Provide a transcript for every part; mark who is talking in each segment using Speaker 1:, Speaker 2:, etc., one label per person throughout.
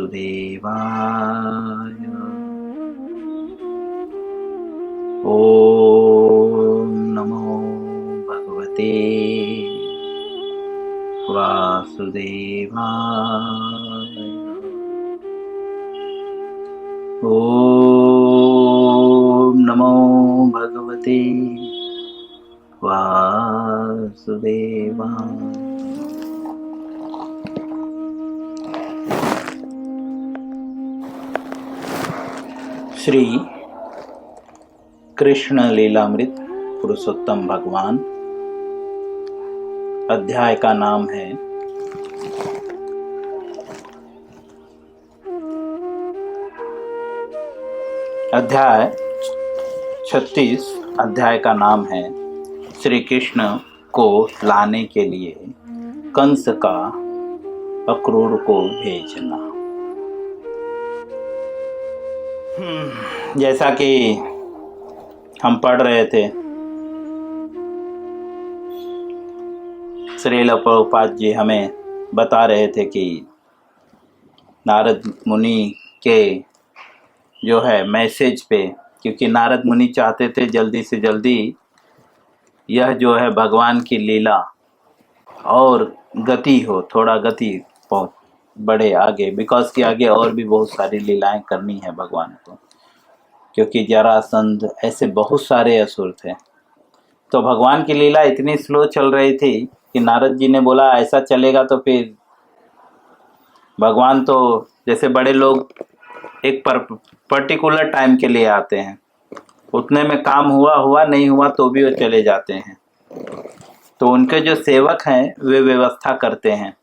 Speaker 1: वासुदेवाय। ओम नमो भगवते वासुदेवाय। ओम नमो भगवते वासुदेवाय। श्री कृष्ण लीलामृत पुरुषोत्तम भगवान। अध्याय का नाम है अध्याय 36। अध्याय का नाम है श्री कृष्ण को लाने के लिए कंस का अक्रूर को भेजना। जैसा कि हम पढ़ रहे थे, श्रील प्रभुपाद जी हमें बता रहे थे कि नारद मुनि के जो है मैसेज पे, क्योंकि नारद मुनि चाहते थे जल्दी से जल्दी यह जो है भगवान की लीला और गति हो, थोड़ा गति बहुत बढ़े आगे, बिकॉज कि आगे और भी बहुत सारी लीलाएं करनी है भगवान को, क्योंकि जरासंध ऐसे बहुत सारे असुर थे। तो भगवान की लीला इतनी स्लो चल रही थी कि नारद जी ने बोला ऐसा चलेगा तो फिर भगवान तो जैसे बड़े लोग एक पर्टिकुलर टाइम के लिए आते हैं, उतने में काम हुआ नहीं हुआ तो भी वो चले जाते हैं। तो उनके जो सेवक हैं वे व्यवस्था करते हैं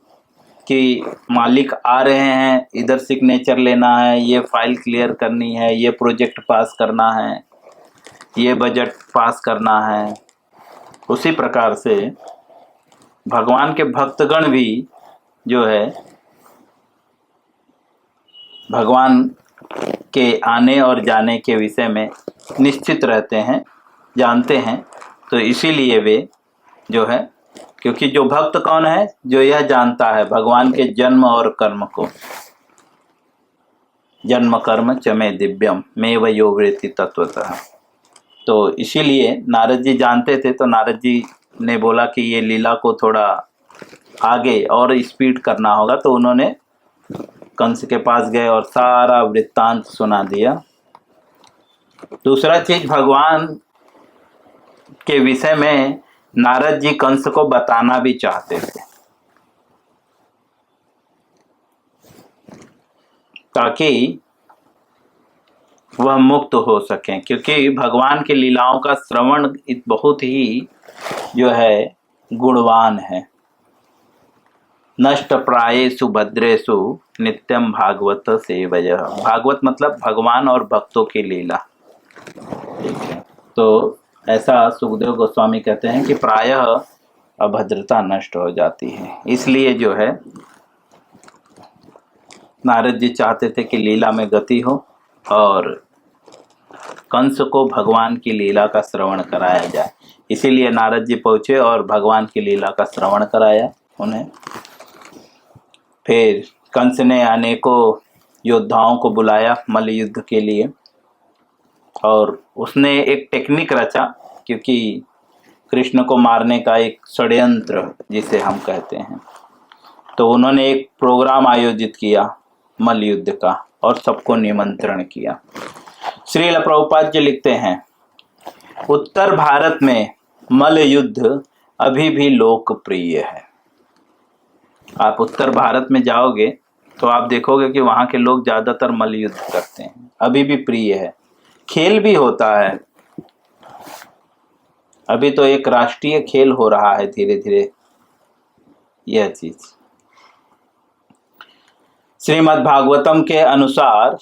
Speaker 1: कि मालिक आ रहे हैं, इधर सिग्नेचर लेना है, ये फाइल क्लियर करनी है, ये प्रोजेक्ट पास करना है, ये बजट पास करना है। उसी प्रकार से भगवान के भक्तगण भी जो है भगवान के आने और जाने के विषय में निश्चित रहते हैं, जानते हैं। तो इसीलिए वे जो है, क्योंकि जो भक्त कौन है, जो यह जानता है भगवान के जन्म और कर्म को। जन्म कर्म चमे दिव्यम मेव यो वृत्ति तत्वतः। तो इसीलिए नारद जी जानते थे, तो नारद जी ने बोला कि ये लीला को थोड़ा आगे और स्पीड करना होगा। तो उन्होंने कंस के पास गए और सारा वृत्तांत सुना दिया। दूसरा चीज, भगवान के विषय में नारद जी कंस को बताना भी चाहते थे, ताकि वह मुक्त हो सकें, क्योंकि भगवान की लीलाओं का श्रवण बहुत ही जो है गुणवान है। नष्ट प्रायेषु भद्रेषु नित्यम भागवत सेवयः। भागवत मतलब भगवान और भक्तों की लीला। ठीक है, तो ऐसा सुखदेव गोस्वामी कहते हैं कि प्रायः अभद्रता नष्ट हो जाती है। इसलिए जो है नारद जी चाहते थे कि लीला में गति हो और कंस को भगवान की लीला का श्रवण कराया जाए। इसीलिए नारद जी पहुंचे और भगवान की लीला का श्रवण कराया उन्हें। फिर कंस ने अनेकों योद्धाओं को बुलाया मल्ल युद्ध के लिए, और उसने एक टेक्निक रचा, क्योंकि कृष्ण को मारने का एक षड्यंत्र जिसे हम कहते हैं। तो उन्होंने एक प्रोग्राम आयोजित किया मल्ल युद्ध का और सबको निमंत्रण किया। श्रील प्रभुपाद जी लिखते हैं, उत्तर भारत में मल्ल युद्ध अभी भी लोकप्रिय है। आप उत्तर भारत में जाओगे तो आप देखोगे कि वहाँ के लोग ज़्यादातर मल्ल युद्ध करते हैं, अभी भी प्रिय है। खेल भी होता है, अभी तो एक राष्ट्रीय खेल हो रहा है धीरे धीरे यह चीज। श्रीमद् भागवतम के अनुसार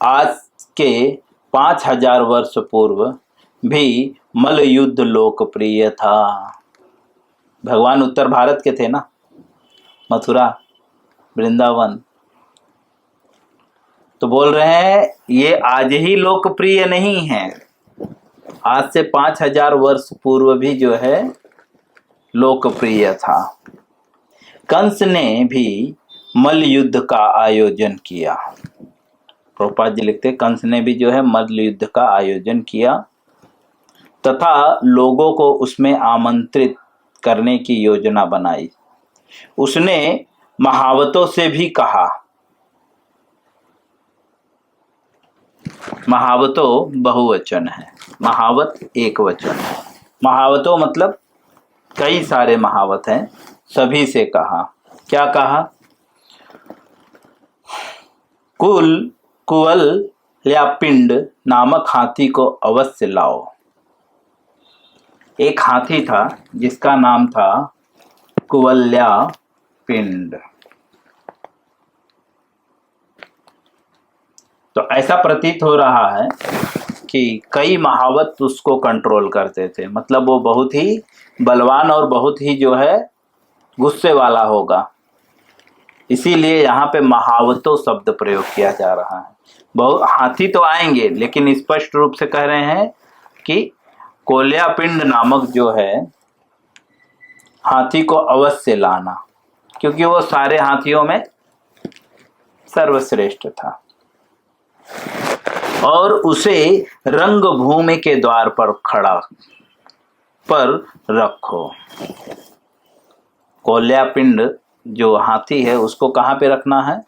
Speaker 1: आज के 5000 वर्ष पूर्व भी मल्ल युद्ध लोकप्रिय था। भगवान उत्तर भारत के थे ना, मथुरा वृंदावन। तो बोल रहे हैं ये आज ही लोकप्रिय नहीं है, आज से 5000 वर्ष पूर्व भी जो है लोकप्रिय था। कंस ने भी मल्ल युद्ध का आयोजन किया। प्रभुपाद जी लिखते कंस ने भी जो है मल्ल युद्ध का आयोजन किया तथा लोगों को उसमें आमंत्रित करने की योजना बनाई। उसने महावतों से भी कहा, महावतों बहुवचन है, महावत एक वचन है। महावतों मतलब कई सारे महावत हैं, सभी से कहा। क्या कहा? कुवल या पिंड नामक हाथी को अवश्य लाओ। एक हाथी था जिसका नाम था कुवल्या पिंड। तो ऐसा प्रतीत हो रहा है कि कई महावत उसको कंट्रोल करते थे, मतलब वो बहुत ही बलवान और बहुत ही जो है गुस्से वाला होगा, इसीलिए यहाँ पे महावतों शब्द प्रयोग किया जा रहा है। बहुत हाथी तो आएंगे, लेकिन स्पष्ट रूप से कह रहे हैं कि कोल्या पिंड नामक जो है हाथी को अवश्य लाना, क्योंकि वो सारे हाथियों में सर्वश्रेष्ठ था। और उसे रंगभूमि के द्वार पर रखो। कोल्या पिंड जो हाथी है उसको कहाँ पे रखना है?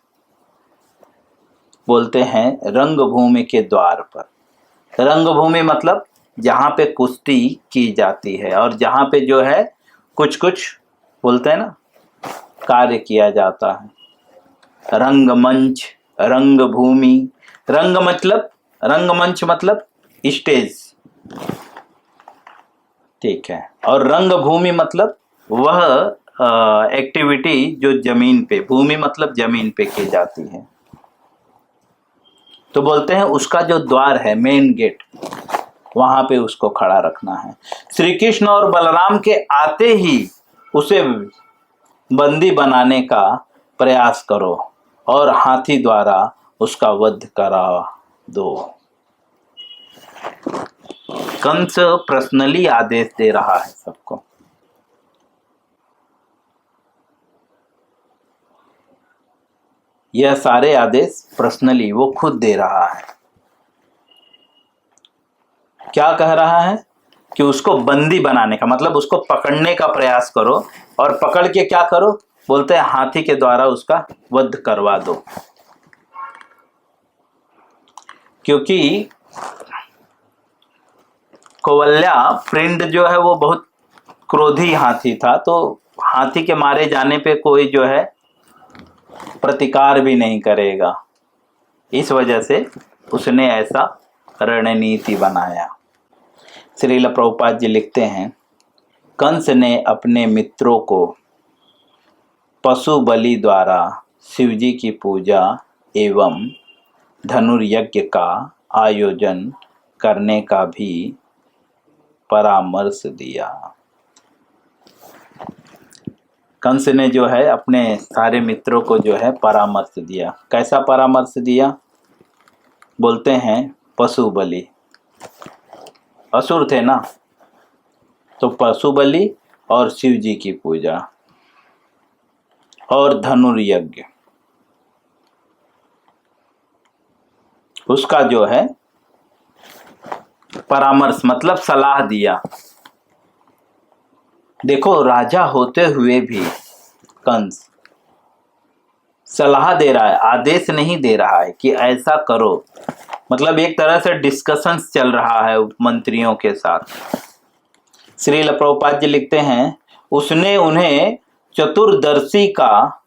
Speaker 1: बोलते हैं रंगभूमि के द्वार पर। रंगभूमि मतलब जहाँ पे कुश्ती की जाती है और जहाँ पे जो है कुछ कुछ बोलते हैं ना कार्य किया जाता है। रंगमंच, रंगभूमि, रंगमंच मतलब स्टेज, ठीक है, और रंगभूमि मतलब वह एक्टिविटी जो जमीन पे, भूमि मतलब जमीन पे की जाती है। तो बोलते हैं उसका जो द्वार है, मेन गेट, वहां पे उसको खड़ा रखना है। श्री कृष्ण और बलराम के आते ही उसे बंदी बनाने का प्रयास करो और हाथी द्वारा उसका वध करा दो। कंस पर्सनली आदेश दे रहा है सबको। यह सारे आदेश पर्सनली वो खुद दे रहा है। क्या कह रहा है? कि उसको बंदी बनाने का मतलब उसको पकड़ने का प्रयास करो और पकड़ के क्या करो? बोलते हैं हाथी के द्वारा उसका वध करवा दो। क्योंकि कोवल्या पिंड जो है वो बहुत क्रोधी हाथी था, तो हाथी के मारे जाने पे कोई जो है प्रतिकार भी नहीं करेगा, इस वजह से उसने ऐसा रणनीति बनाया। श्रील प्रभुपाद जी लिखते हैं, कंस ने अपने मित्रों को पशु बलि द्वारा शिवजी की पूजा एवं धनुर्यज्ञ का आयोजन करने का भी परामर्श दिया। कंस ने जो है अपने सारे मित्रों को जो है परामर्श दिया। कैसा परामर्श दिया? बोलते हैं पशु बलि, असुर थे ना, तो पशु बलि और शिव जी की पूजा और धनुर्यज्ञ, उसका जो है परामर्श मतलब सलाह दिया। देखो, राजा होते हुए भी कंस सलाह दे रहा है, आदेश नहीं दे रहा है कि ऐसा करो। मतलब एक तरह से डिस्कशंस चल रहा है मंत्रियों के साथ। श्रील प्रभुपाद जी लिखते हैं, उसने उन्हें चतुर्दशी का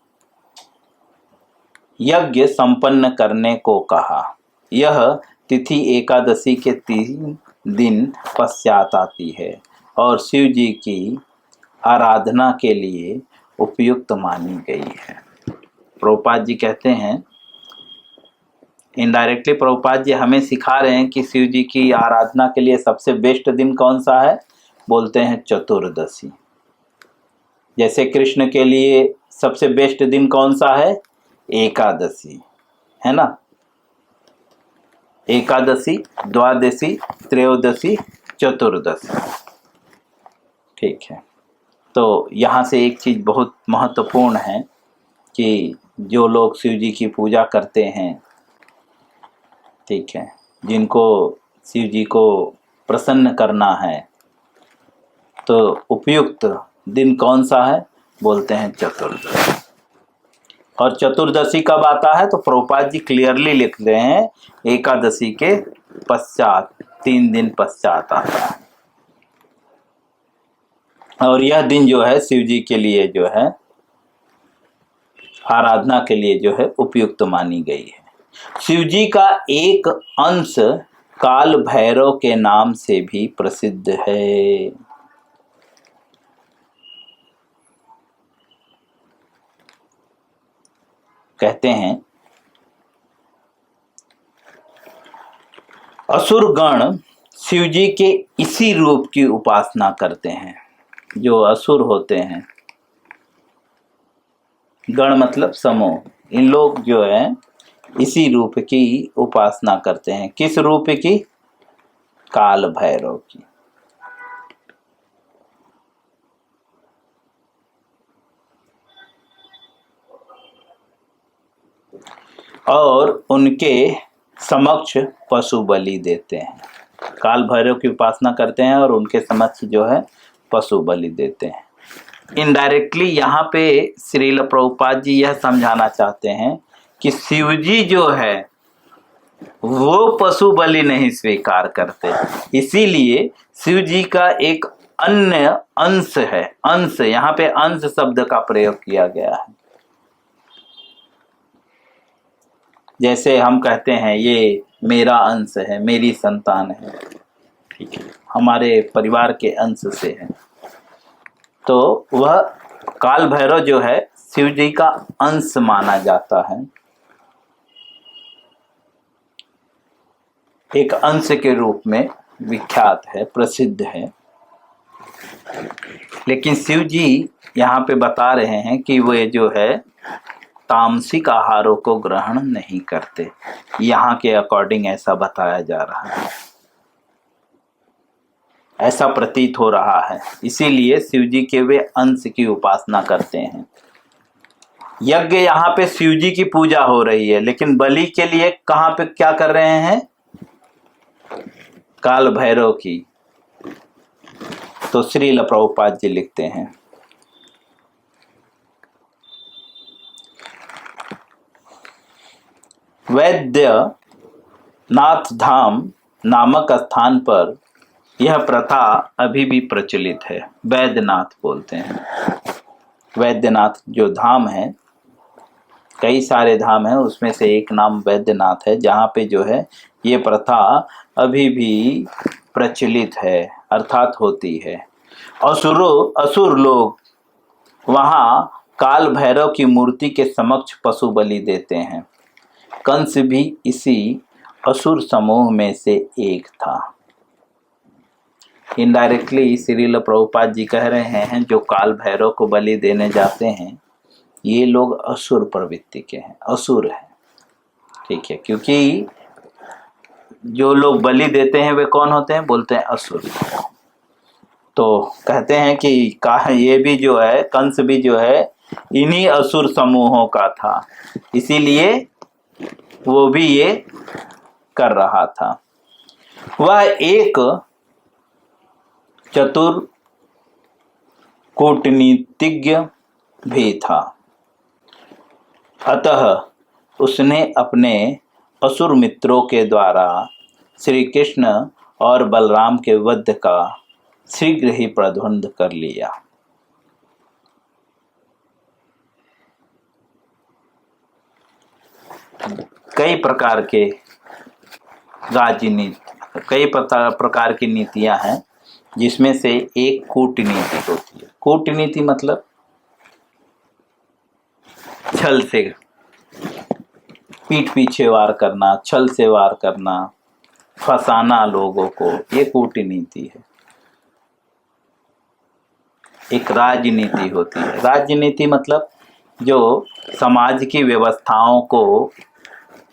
Speaker 1: यज्ञ संपन्न करने को कहा। यह तिथि एकादशी के 3 दिन पश्चात आती है और शिव जी की आराधना के लिए उपयुक्त मानी गई है। प्रभुपाद जी कहते हैं, इनडायरेक्टली प्रभुपाद जी हमें सिखा रहे हैं कि शिव जी की आराधना के लिए सबसे बेस्ट दिन कौन सा है? बोलते हैं चतुर्दशी। जैसे कृष्ण के लिए सबसे बेस्ट दिन कौन सा है? एकादशी, है ना। एकादशी, द्वादशी, त्रयोदशी, चतुर्दशी, ठीक है। तो यहाँ से एक चीज बहुत महत्वपूर्ण है कि जो लोग शिव जी की पूजा करते हैं, ठीक है, जिनको शिव जी को प्रसन्न करना है, तो उपयुक्त दिन कौन सा है? बोलते हैं चतुर्दशी। और चतुर्दशी कब आता है? तो प्रभुपाद जी क्लियरली लिख रहे हैं, एकादशी के पश्चात, 3 दिन पश्चात आता है। और यह दिन जो है शिव जी के लिए जो है आराधना के लिए जो है उपयुक्त मानी गई है। शिव जी का एक अंश काल भैरव के नाम से भी प्रसिद्ध है। कहते हैं असुर गण शिव जी के इसी रूप की उपासना करते हैं। जो असुर होते हैं, गण मतलब समूह, इन लोग जो है इसी रूप की उपासना करते हैं। किस रूप की? काल भैरव की। और उनके समक्ष पशु बलि देते हैं। काल भैरव की उपासना करते हैं और उनके समक्ष जो है पशु बलि देते हैं। इनडायरेक्टली यहाँ पे श्रील प्रभुपाद जी यह समझाना चाहते हैं कि शिव जी जो है वो पशु बलि नहीं स्वीकार करते, इसीलिए शिव जी का एक अन्य अंश है। अंश, यहाँ पे अंश शब्द का प्रयोग किया गया है। जैसे हम कहते हैं ये मेरा अंश है, मेरी संतान है, ठीक है, हमारे परिवार के अंश से है। तो वह काल भैरव जो है शिव जी का अंश माना जाता है, एक अंश के रूप में विख्यात है, प्रसिद्ध है। लेकिन शिव जी यहाँ पे बता रहे हैं कि वे जो है तामसिक आहारों को ग्रहण नहीं करते। यहाँ के अकॉर्डिंग ऐसा बताया जा रहा है, ऐसा प्रतीत हो रहा है। इसीलिए शिव जी के वे अंश की उपासना करते हैं। यज्ञ यहाँ पे शिव जी की पूजा हो रही है, लेकिन बलि के लिए कहाँ पे क्या कर रहे हैं? काल भैरव की। तो श्रील प्रभुपाद जी लिखते हैं, वैद्यनाथ धाम नामक स्थान पर यह प्रथा अभी भी प्रचलित है। वैद्यनाथ बोलते हैं। वैद्यनाथ जो धाम है, कई सारे धाम हैं, उसमें से एक नाम वैद्यनाथ है, जहाँ पे जो है ये प्रथा अभी भी प्रचलित है, अर्थात होती है। असुर लोग वहाँ काल भैरव की मूर्ति के समक्ष पशु बलि देते हैं। कंस भी इसी असुर समूह में से एक था। इनडायरेक्टली श्रील प्रभुपाद जी कह रहे हैं जो काल भैरव को बलि देने जाते हैं ये लोग असुर प्रवृत्ति के हैं, असुर हैं, ठीक है, क्योंकि जो लोग बलि देते हैं वे कौन होते हैं? बोलते हैं असुर। तो कहते हैं कि ये भी जो है कंस भी जो है इन्हीं असुर समूहों का था, इसीलिए वो भी ये कर रहा था। वह एक चतुर कूटनीतिज्ञ भी था, अतः उसने अपने असुर मित्रों के द्वारा श्री कृष्ण और बलराम के वध का शीघ्र ही प्रबंध कर लिया। कई प्रकार के राजनीति, कई प्रकार की नीतियां हैं, जिसमें से एक कूटनीति होती है। कूटनीति मतलब छल से, पीठ पीछे वार करना, छल से वार करना, फंसाना लोगों को, ये कूटनीति है। एक राजनीति होती है। राजनीति मतलब जो समाज की व्यवस्थाओं को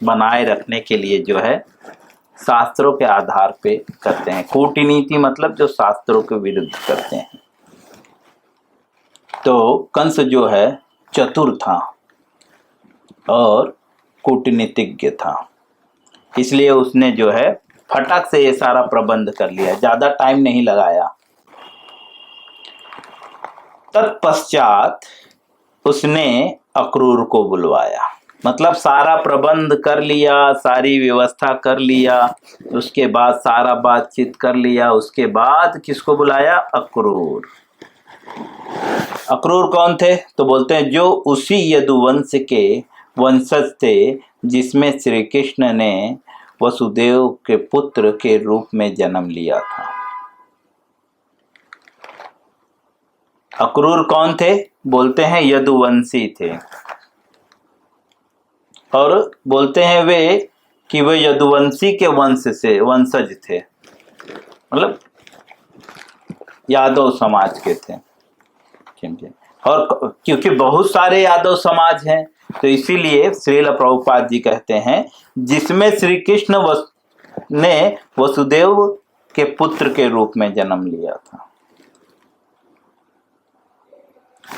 Speaker 1: बनाए रखने के लिए जो है शास्त्रों के आधार पे करते हैं। कूटनीति मतलब जो शास्त्रों के विरुद्ध करते हैं। तो कंस जो है चतुर था, और कूटनीतिज्ञ था, इसलिए उसने जो है फटक से ये सारा प्रबंध कर लिया, ज्यादा टाइम नहीं लगाया। तत्पश्चात उसने अक्रूर को बुलवाया, मतलब सारा प्रबंध कर लिया, सारी व्यवस्था कर लिया, उसके बाद सारा बातचीत कर लिया, उसके बाद किसको बुलाया? अक्रूर। अक्रूर कौन थे? तो बोलते हैं जो उसी यदुवंश के वंशज थे जिसमें श्री कृष्ण ने वसुदेव के पुत्र के रूप में जन्म लिया था। अक्रूर कौन थे? बोलते हैं यदुवंशी थे, और बोलते हैं वे कि वे यदुवंशी के वंशज थे, मतलब यादव समाज के थे। और क्योंकि बहुत सारे यादव समाज हैं, तो इसीलिए श्रील प्रभुपाद जी कहते हैं जिसमें श्री कृष्ण ने वसुदेव के पुत्र के रूप में जन्म लिया था।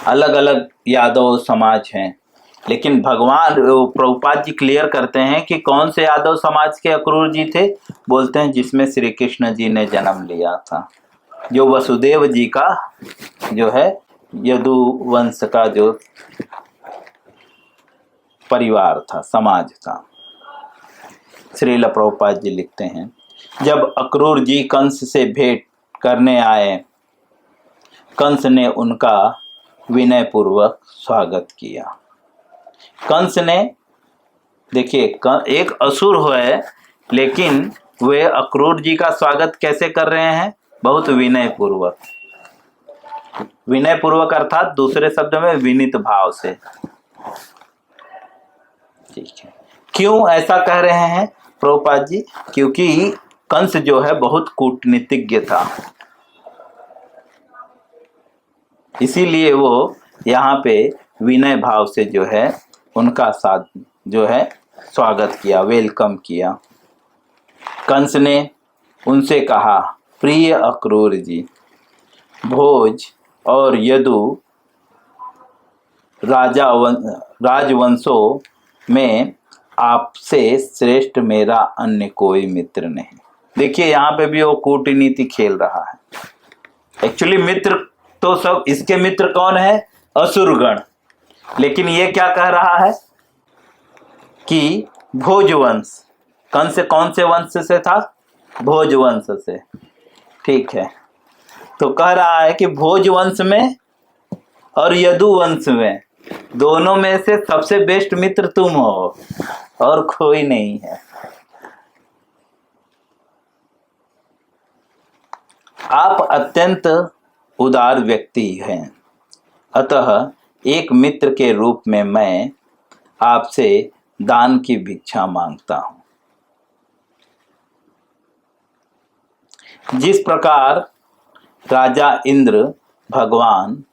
Speaker 1: अलग अलग यादव समाज हैं, लेकिन भगवान प्रभुपाद जी क्लियर करते हैं कि कौन से यादव समाज के अक्रूर जी थे? बोलते हैं जिसमें श्री कृष्ण जी ने जन्म लिया था, जो वसुदेव जी का जो है यदुवंश का जो परिवार था, समाज था। श्रील प्रभुपाद जी लिखते हैं जब अक्रूर जी कंस से भेंट करने आए, कंस ने उनका विनय पूर्वक स्वागत किया। कंस ने, देखिए एक असुर है, लेकिन वे अक्रूर जी का स्वागत कैसे कर रहे हैं? बहुत विनय पूर्वक। विनय पूर्वक अर्थात दूसरे शब्द में विनीत भाव से। ठीक है, क्यों ऐसा कह रहे हैं प्रभुपाद जी? क्योंकि कंस जो है बहुत कूटनीतिज्ञ था, इसीलिए वो यहाँ पे विनय भाव से जो है उनका साथ जो है स्वागत किया, वेलकम किया। कंस ने उनसे कहा, प्रिय अक्रूर जी, भोज और यदु राजवंशों में आपसे श्रेष्ठ मेरा अन्य कोई मित्र नहीं। देखिए यहाँ पे भी वो कूटनीति खेल रहा है। एक्चुअली मित्र तो सब इसके मित्र कौन है? असुरगण। लेकिन ये क्या कह रहा है कि भोजवंश, कंस कौन से वंश से था? भोजवंश से। ठीक है, तो कह रहा है कि भोजवंश में और यदुवंश में, दोनों में से सबसे बेस्ट मित्र तुम हो और कोई नहीं है। आप अत्यंत उदार व्यक्ति हैं, अतः एक मित्र के रूप में मैं आपसे दान की भिक्षा मांगता हूं। जिस प्रकार राजा इंद्र भगवान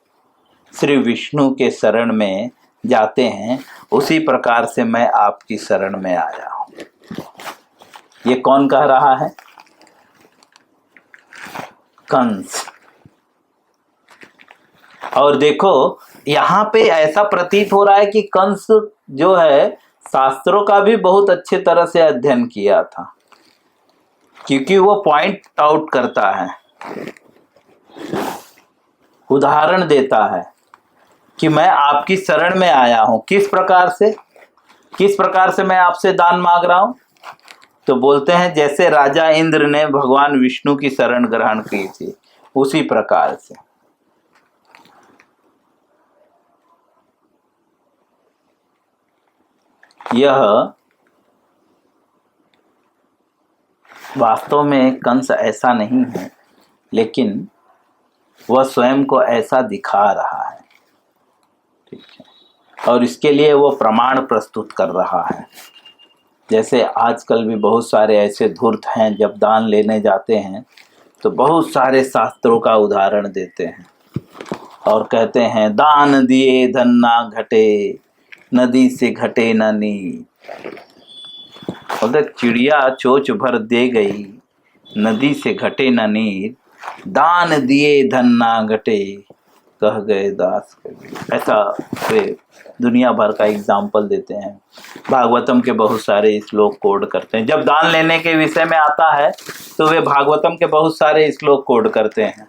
Speaker 1: श्री विष्णु के शरण में जाते हैं, उसी प्रकार से मैं आपकी शरण में आया हूं। ये कौन कह रहा है? कंस। और देखो यहाँ पे ऐसा प्रतीत हो रहा है कि कंस जो है शास्त्रों का भी बहुत अच्छे तरह से अध्ययन किया था, क्योंकि वो पॉइंट आउट करता है, उदाहरण देता है कि मैं आपकी शरण में आया हूं। किस प्रकार से मैं आपसे दान मांग रहा हूं? तो बोलते हैं जैसे राजा इंद्र ने भगवान विष्णु की शरण ग्रहण की थी, उसी प्रकार से। यह वास्तव में कंस ऐसा नहीं है, लेकिन वह स्वयं को ऐसा दिखा रहा है। ठीक है, और इसके लिए वो प्रमाण प्रस्तुत कर रहा है। जैसे आजकल भी बहुत सारे ऐसे धूर्त हैं, जब दान लेने जाते हैं तो बहुत सारे शास्त्रों का उदाहरण देते हैं और कहते हैं दान दिए धन ना घटे, नदी से घटे न नीर। मतलब चिड़िया चोंच भर दे गई, नदी से घटे न नीर, दान दिए धन ना घटे, कह गए दास कबीर। ऐसा वे दुनिया भर का एग्जाम्पल देते हैं। भागवतम के बहुत सारे श्लोक कोड करते हैं। जब दान लेने के विषय में आता है तो वे भागवतम के बहुत सारे श्लोक कोड करते हैं।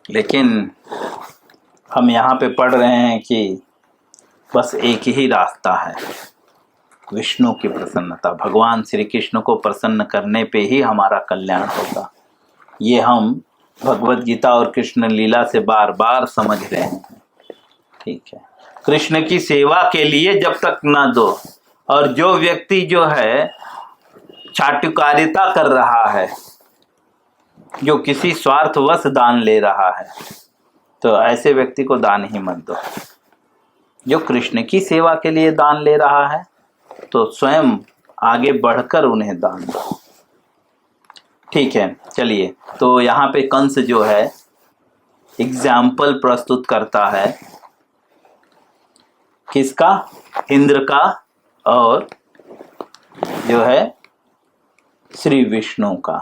Speaker 1: लेकिन हम यहाँ पे पढ़ रहे हैं कि बस एक ही रास्ता है, विष्णु की प्रसन्नता। भगवान श्री कृष्ण को प्रसन्न करने पे ही हमारा कल्याण होगा। ये हम भगवत गीता और कृष्ण लीला से बार बार समझ रहे हैं। ठीक है, कृष्ण की सेवा के लिए जब तक ना दो, और जो व्यक्ति जो है चाटुकारिता कर रहा है, जो किसी स्वार्थवश दान ले रहा है, तो ऐसे व्यक्ति को दान ही मत दो। जो कृष्ण की सेवा के लिए दान ले रहा है तो स्वयं आगे बढ़कर उन्हें दान दो। ठीक है, चलिए। तो यहाँ पे कंस जो है एग्जाम्पल प्रस्तुत करता है किसका? इंद्र का, और जो है श्री विष्णु का।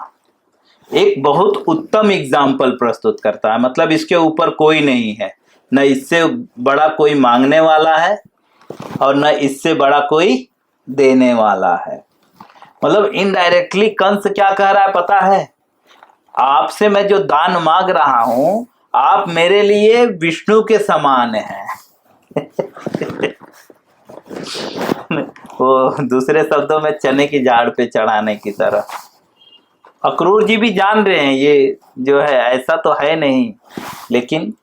Speaker 1: एक बहुत उत्तम एग्जाम्पल प्रस्तुत करता है। मतलब इसके ऊपर कोई नहीं है, न इससे बड़ा कोई मांगने वाला है और न इससे बड़ा कोई देने वाला है। मतलब इनडायरेक्टली कंस क्या कह रहा है पता है? आपसे मैं जो दान मांग रहा हूं, आप मेरे लिए विष्णु के समान हैं। वो दूसरे शब्दों में चने की झाड़ पे चढ़ाने की तरह। अक्रूर जी भी जान रहे हैं ये जो है ऐसा तो है नहीं, लेकिन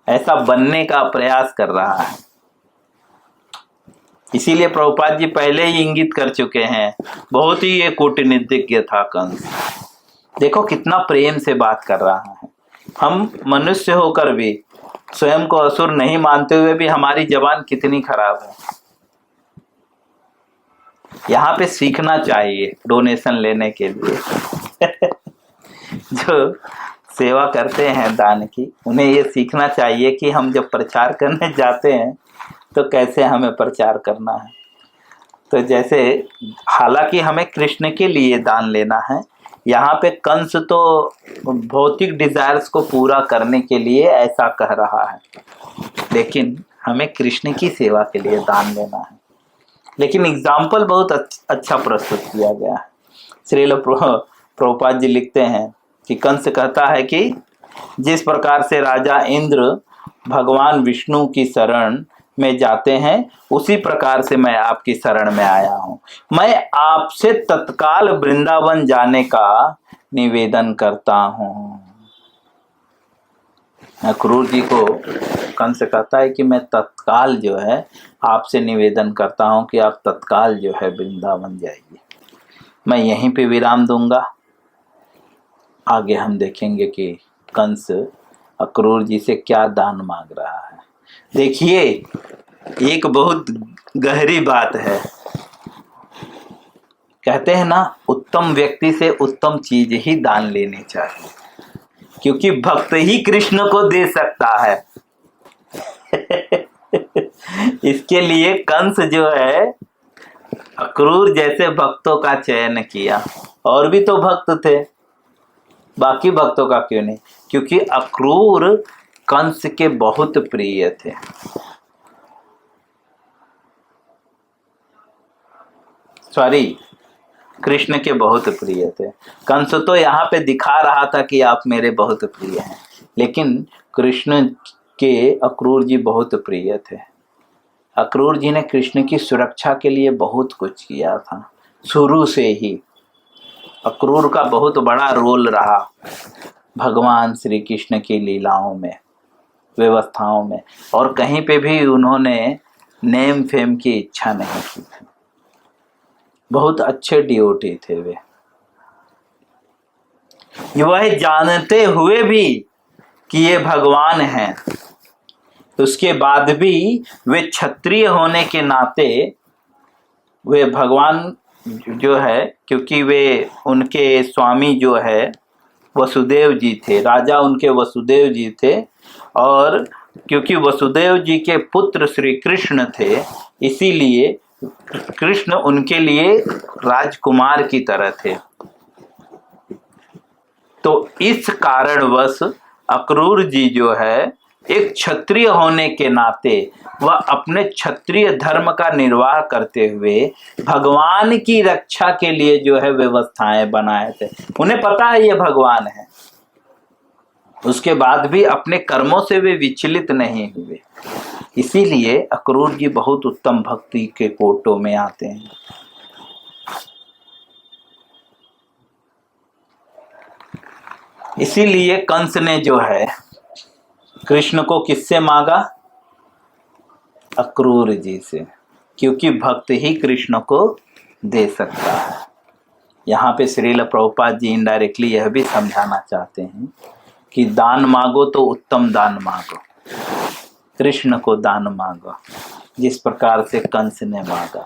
Speaker 1: ऐसा बनने का प्रयास कर रहा है। इसीलिए प्रभुपाद जी पहले ही इंगित कर चुके हैं। बहुत ही ये कूटनीतिज्ञ था कंस। देखो कितना प्रेम से बात कर रहा है। हम मनुष्य होकर भी स्वयं को असुर नहीं मानते हुए भी हमारी जबान कितनी खराब है। यहाँ पे सीखना चाहिए डोनेशन लेने के लिए। जो सेवा करते हैं दान की, उन्हें ये सीखना चाहिए कि हम जब प्रचार करने जाते हैं तो कैसे हमें प्रचार करना है। तो जैसे हालांकि हमें कृष्ण के लिए दान लेना है, यहाँ पे कंस तो भौतिक डिजायर्स को पूरा करने के लिए ऐसा कह रहा है, लेकिन हमें कृष्ण की सेवा के लिए दान लेना है। लेकिन एग्जाम्पल बहुत अच्छा प्रस्तुत किया गया है। श्रील प्रभुपाद जी लिखते हैं कि कंस कहता है कि जिस प्रकार से राजा इंद्र भगवान विष्णु की शरण में जाते हैं, उसी प्रकार से मैं आपकी शरण में आया हूँ। मैं आपसे तत्काल वृंदावन जाने का निवेदन करता हूँ। अक्रूर जी को कंस कहता है कि मैं तत्काल जो है आपसे निवेदन करता हूँ कि आप तत्काल जो है वृंदावन जाइए। मैं यहीं पे विराम दूंगा। आगे हम देखेंगे कि कंस अक्रूर जी से क्या दान मांग रहा है। देखिए, एक बहुत गहरी बात है। कहते हैं ना, उत्तम व्यक्ति से उत्तम चीज ही दान लेनी चाहिए, क्योंकि भक्त ही कृष्ण को दे सकता है। इसके लिए कंस जो है अक्रूर जैसे भक्तों का चयन किया। और भी तो भक्त थे, बाकी भक्तों का क्यों नहीं? क्योंकि अक्रूर कंस के बहुत प्रिय थे। सॉरी, कृष्ण के बहुत प्रिय थे। कंस तो यहाँ पे दिखा रहा था कि आप मेरे बहुत प्रिय हैं, लेकिन कृष्ण के अक्रूर जी बहुत प्रिय थे। अक्रूर जी ने कृष्ण की सुरक्षा के लिए बहुत कुछ किया था। शुरू से ही अक्रूर का बहुत बड़ा रोल रहा भगवान श्री कृष्ण की लीलाओं में, व्यवस्थाओं में, और कहीं पे भी उन्होंने नेम फेम की इच्छा नहीं की थी। बहुत अच्छे डिवोटी थे वे। वह जानते हुए भी कि ये भगवान हैं, उसके बाद भी वे क्षत्रिय होने के नाते वे भगवान जो है, क्योंकि वे उनके स्वामी जो है वसुदेव जी थे, राजा उनके वसुदेव जी थे, और क्योंकि वसुदेव जी के पुत्र श्री कृष्ण थे, इसीलिए कृष्ण उनके लिए राजकुमार की तरह थे। तो इस कारणवश अक्रूर जी जो है एक क्षत्रिय होने के नाते वह अपने क्षत्रिय धर्म का निर्वाह करते हुए भगवान की रक्षा के लिए जो है व्यवस्थाएं बनाए थे। उन्हें पता है ये भगवान है, उसके बाद भी अपने कर्मों से वे विचलित नहीं हुए। इसीलिए अक्रूर जी बहुत उत्तम भक्ति के कोटों में आते हैं। इसीलिए कंस ने जो है कृष्ण को किससे मांगा? अक्रूर जी से, क्योंकि भक्त ही कृष्ण को दे सकता है। यहाँ पे श्रील प्रभुपाद जी इनडायरेक्टली यह भी समझाना चाहते हैं कि दान मांगो तो उत्तम दान मांगो, कृष्ण को दान मांगो, जिस प्रकार से कंस ने मांगा।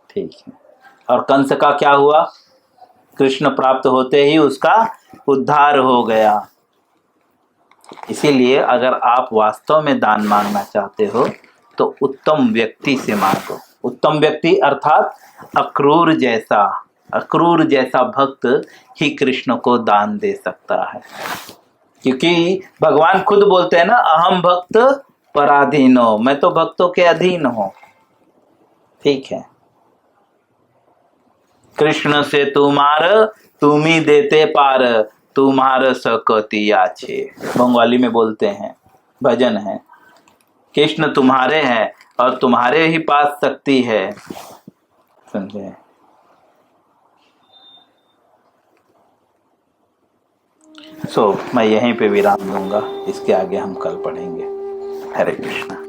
Speaker 1: ठीक है, और कंस का क्या हुआ? कृष्ण प्राप्त होते ही उसका उद्धार हो गया। इसीलिए अगर आप वास्तव में दान मांगना चाहते हो तो उत्तम व्यक्ति से मांगो। उत्तम व्यक्ति अर्थात अक्रूर जैसा भक्त ही कृष्ण को दान दे सकता है। क्योंकि भगवान खुद बोलते हैं ना, अहम भक्त पराधीनो, मैं तो भक्तों के अधीन हूं। ठीक है, कृष्ण से तुम्हार तुम ही देते पार, तुम्हार सकती आछे, बंगाली में बोलते हैं, भजन है। कृष्ण तुम्हारे हैं और तुम्हारे ही पास शक्ति है। समझे? मैं यहीं पे विराम दूंगा, इसके आगे हम कल पढ़ेंगे। हरे कृष्णा।